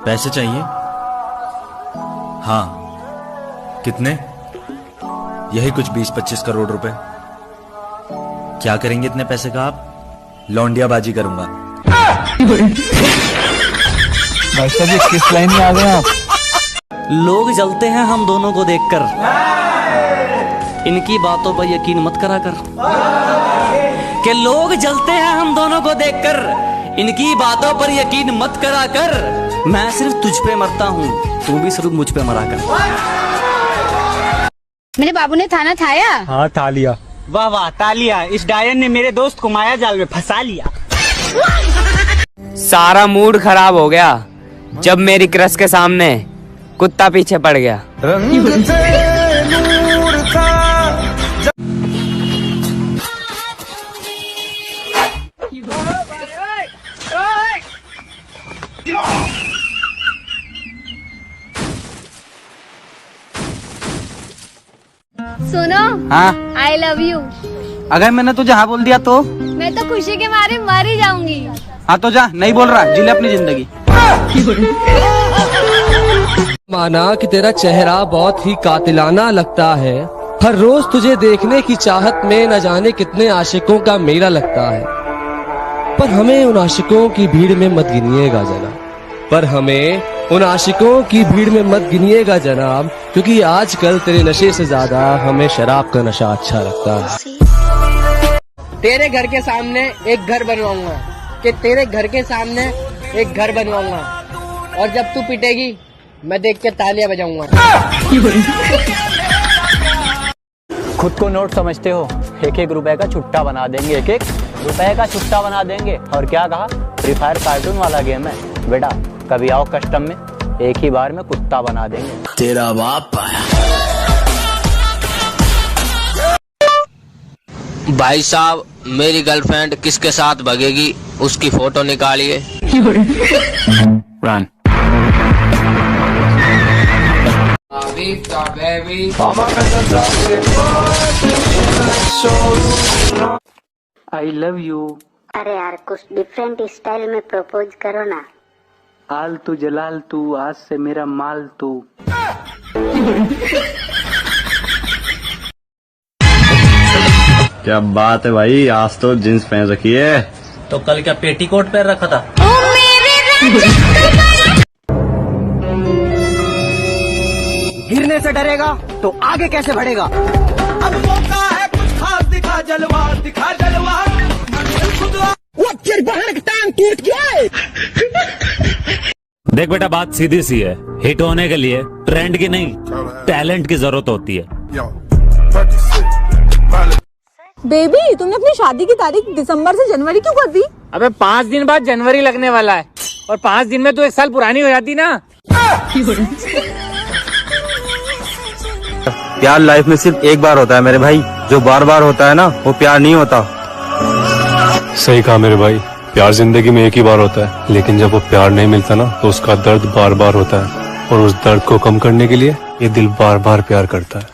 पैसे चाहिए? हाँ। कितने? यही कुछ 20-25 करोड़ रुपए। क्या करेंगे इतने पैसे का आप? लौंडियाबाजी करूंगा। भाई साहब ये किस लाइन में आ गए आप? लोग जलते हैं हम दोनों को देखकर, इनकी बातों पर यकीन मत करा कर। कि लोग जलते हैं हम दोनों को देखकर, इनकी बातों पर यकीन मत करा कर। मैं सिर्फ तुझ पे मरता हूँ, तू भी सिर्फ मुझ पे मरा कर। मेरे बाबू ने थाना थाया? हाँ था लिया। वाह वाह तालिया, इस डायन ने मेरे दोस्त को माया जाल में फंसा लिया। सारा मूड खराब हो गया जब मेरी क्रश के सामने कुत्ता पीछे पड़ गया। सुनो। हाँ आई लव यू। अगर मैंने तुझे हाँ बोल दिया तो? मैं तो खुशी के मारे मर ही जाऊंगी। हाँ तो जा, नहीं बोल रहा, जी ले अपनी जिंदगी। माना कि तेरा चेहरा बहुत ही कातिलाना लगता है, हर रोज तुझे देखने की चाहत में न जाने कितने आशिकों का मेला लगता है। पर हमें उन आशिकों की भीड़ में मत गिनिएगा जनाब, पर हमें उन आशिकों की भीड़ में मत गिनिएगा जनाब, क्योंकि आजकल तेरे नशे से ज्यादा हमें शराब का नशा अच्छा लगता है। तेरे घर के सामने एक घर बनवाऊंगा, कि तेरे घर के सामने एक घर बनवाऊंगा, और जब तू पिटेगी मैं देख के तालियां बजाऊंगा। खुद को नोट समझते हो? 1-1 रुपए का छुट्टा बना देंगे, 1-1 रुपए का छुट्टा बना देंगे। और क्या कहा? फ्री फायर कार्टून वाला गेम है बेटा, कभी आओ कस्टम में, एक ही बार में कुत्ता बना देंगे। तेरा बाप आया। भाई साहब, मेरी गर्लफ्रेंड किसके साथ भगेगी उसकी फोटो निकालिए। रन। I love you. अरे यार कुछ डिफरेंट स्टाइल में प्रपोज करो ना। आल तू जलाल तू, आज से मेरा माल तू। क्या बात है भाई, आज तो जींस पहन रखी है। तो कल क्या पेटीकोट पहन रखा था? गिरने से डरेगा तो आगे कैसे बढ़ेगा? अब मौका है कुछ खास, दिखा जलवा, दिखा जलवा। वो तेरी बहन की टांग टूट गया। देख बेटा, बात सीधी सी है, हिट होने के लिए ट्रेंड की नहीं टैलेंट की जरूरत होती है। बेबी, तुमने अपनी शादी की तारीख दिसंबर से जनवरी क्यों कर दी? अबे 5 दिन बाद जनवरी लगने वाला है, और 5 दिन में तो 1 साल पुरानी हो जाती ना। प्यार लाइफ में सिर्फ एक बार होता है मेरे भाई, जो बार बार होता है ना वो प्यार नहीं होता। सही कहा मेरे भाई, प्यार जिंदगी में एक ही बार होता है, लेकिन जब वो प्यार नहीं मिलता ना तो उसका दर्द बार बार होता है, और उस दर्द को कम करने के लिए ये दिल बार बार प्यार करता है।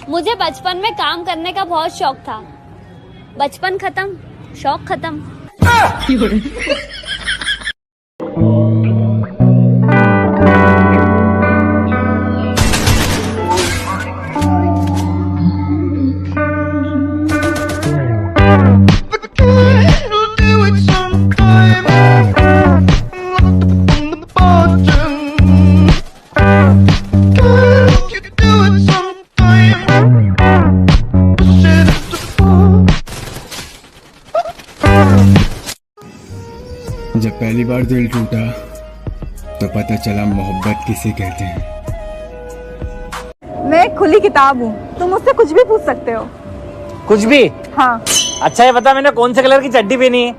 मुझे बचपन में काम करने का बहुत शौक था, बचपन खत्म, शौक खत्म। जब पहली बार दिल टूटा तो पता चला मोहब्बत किसे कहते हैं। मैं एक खुली किताब हूँ, तुम मुझसे कुछ भी पूछ सकते हो। कुछ भी? हाँ। अच्छा ये बता, मैंने कौन से कलर की चड्डी पहनी है?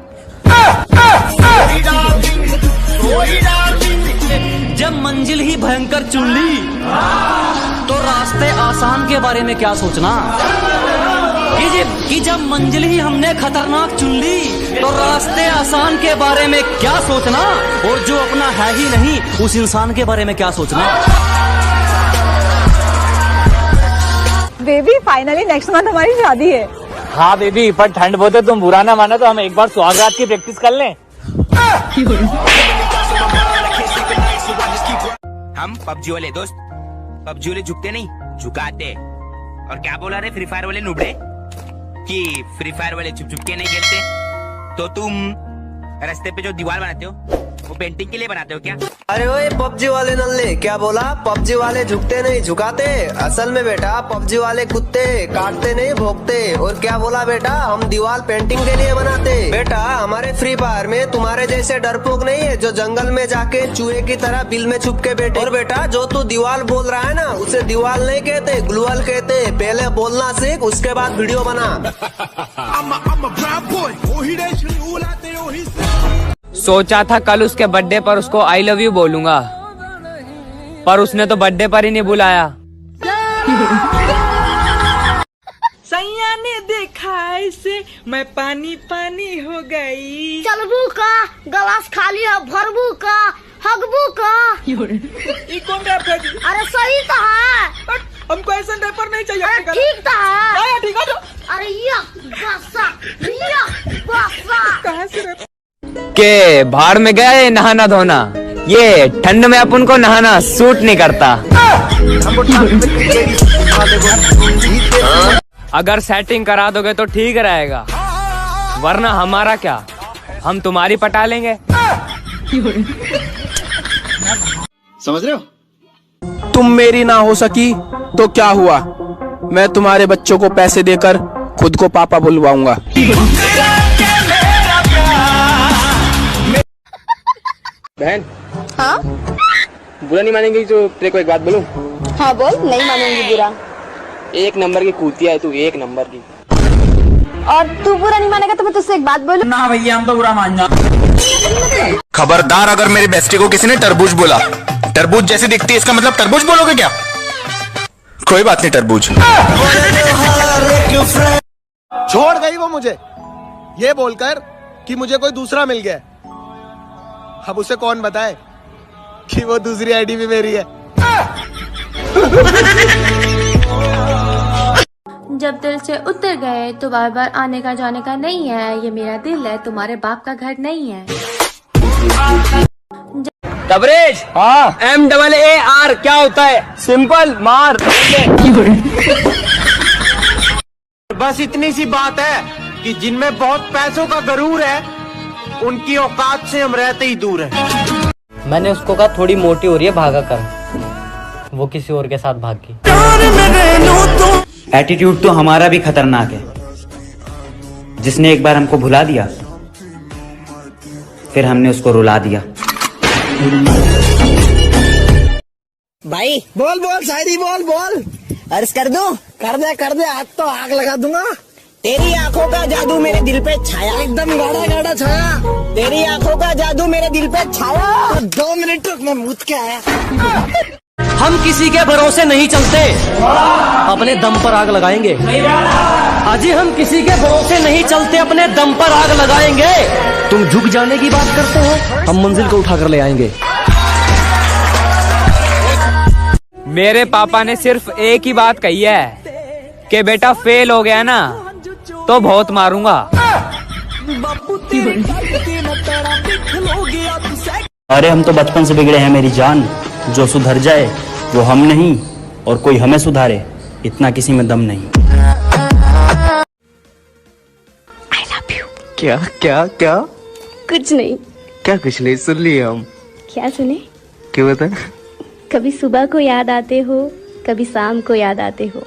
जब मंजिल ही भयंकर चुन ली तो रास्ते आसान के बारे में क्या सोचना। कि जब मंजिल ही हमने खतरनाक चुन ली तो रास्ते आसान के बारे में क्या सोचना, और जो अपना है ही नहीं उस इंसान के बारे में क्या सोचना। बेबी, फाइनली नेक्स्ट मंथ हमारी शादी है। हाँ बेबी, पर ठंड बहुत है, तुम बुरा ना मानो तो हम एक बार सुहागरात की प्रैक्टिस कर लें। हम पबजी वाले दोस्त, पबजी वाले झुकते नहीं, झुकाते। और क्या बोला रे फ्री फायर वाले नुबड़े कि फ्री फायर वाले छुप छुप के नहीं खेलते, तो तुम रास्ते पे जो दीवार बनाते हो वो पेंटिंग के लिए बनाते हो क्या? अरे ओए पबजी वाले नल्ले, क्या बोला? पबजी वाले झुकते नहीं झुकाते। असल में बेटा पबजी वाले कुत्ते काटते नहीं भोंकते। और क्या बोला बेटा? हम दीवार पेंटिंग के लिए बनाते। बेटा हमारे फ्री फायर में तुम्हारे जैसे डरपोक नहीं है जो जंगल में जाके चूहे की तरह बिल में छुप के बैठे। और बेटा जो तू दीवार बोल रहा है ना, उसे दीवार नहीं कहते, ग्लूअल कहते। पहले बोलना सीख, उसके बाद वीडियो बना। सोचा था कल उसके बर्थडे पर उसको आई लव यू बोलूंगा, पर उसने तो बर्थडे पर ही नहीं बुलाया। सैया ने देखा ऐसे मैं पानी पानी हो गई। चलबू का गलास खाली है, भरबू का हगबू का। ये कौन रैपर है? अरे सही तो है, हमको ऐसा रैपर नहीं चाहिए। अरे ठीक तो है। ठीक है। अरे या बसा कहाँ से रैपर? के भाड़ में गए नहाना धोना, ये ठंड में अपन को नहाना सूट नहीं करता। अगर सेटिंग करा दोगे तो ठीक रहेगा, वरना हमारा क्या, हम तुम्हारी पटा लेंगे। समझ रहे हो? तुम मेरी ना हो सकी तो क्या हुआ, मैं तुम्हारे बच्चों को पैसे देकर खुद को पापा बुलवाऊंगा। बहन, हाँ बुरा नहीं मानेंगी तो तेरे को एक बात बोलूं? हाँ बोल, नहीं मानूंगी बुरा। एक नंबर की कूतिया है तू, एक नंबर की। और तू बुरा नहीं मानेगा तो मैं तुझसे एक बात बोलूं? ना भैया, हम तो बुरा मान जाओ। खबरदार, अगर मेरी बेस्टी को किसी ने तरबूज बोला, तरबूज जैसी दिखती है इसका मतलब तरबूज बोलोगे क्या? कोई बात नहीं, तरबूज। छोड़ गई वो मुझे ये बोलकर कि मुझे कोई दूसरा मिल गया। अब उसे कौन बताए कि वो दूसरी आईडी भी मेरी है। जब दिल से उतर गए तो बार बार आने का जाने का नहीं है, ये मेरा दिल है, तुम्हारे बाप का घर नहीं है। तबरेज, हाँ, MAAR क्या होता है? सिंपल मार। बस इतनी सी बात है कि जिनमें बहुत पैसों का गरूर है, उनकी औकात से हम रहते ही दूर हैं। मैंने उसको कहा थोड़ी मोटी हो रही है, भागा कर। वो किसी और के साथ भाग गई। एटीट्यूड तो हमारा भी खतरनाक है। जिसने एक बार हमको भुला दिया, फिर हमने उसको रुला दिया। भाई बोल बोल शायरी बोल बोल। अर्ज कर दो, कर दे आज तो आग लगा दूंगा। तेरी आंखों का जादू मेरे दिल पे छाया, एकदम गाढ़ा गाढ़ा छाया। तेरी आंखों का जादू मेरे दिल पे छाया। 2 मिनट में मुझ के आया। हम किसी के भरोसे नहीं चलते, अपने दम पर आग लगाएंगे। अजी हम किसी के भरोसे नहीं चलते, अपने दम पर आग लगाएंगे। तुम झुक जाने की बात करते हो, हम मंजिल को उठाकर ले आएंगे। मेरे पापा ने सिर्फ एक ही बात कही है कि बेटा फेल हो गया ना तो बहुत मारूंगा। अरे हम तो बचपन से बिगड़े हैं मेरी जान, जो सुधर जाए वो हम नहीं और कोई हमें सुधारे, इतना किसी में दम नहीं। I love you। क्या क्या क्या? कुछ नहीं। क्या कुछ नहीं, सुन लिए हम। क्या सुने? क्यों बता? कभी सुबह को याद आते हो, कभी शाम को याद आते हो,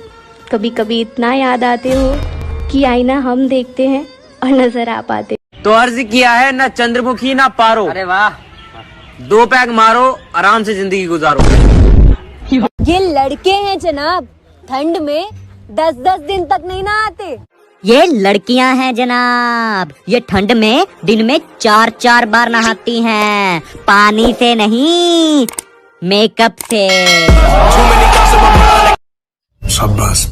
कभी कभी इतना याद आते हो कि आईना हम देखते हैं और नजर आ पाते। तो अर्ज किया है ना चंद्रमुखी ना पारो। अरे वाह, 2 पैग मारो, आराम से जिंदगी गुजारो। ये लड़के हैं जनाब, ठंड में 10-10 दिन तक नहीं नहाते। ये लड़कियां हैं जनाब, ये ठंड में दिन में 4-4 बार नहाती हैं, पानी से नहीं, मेकअप से। शाबाश।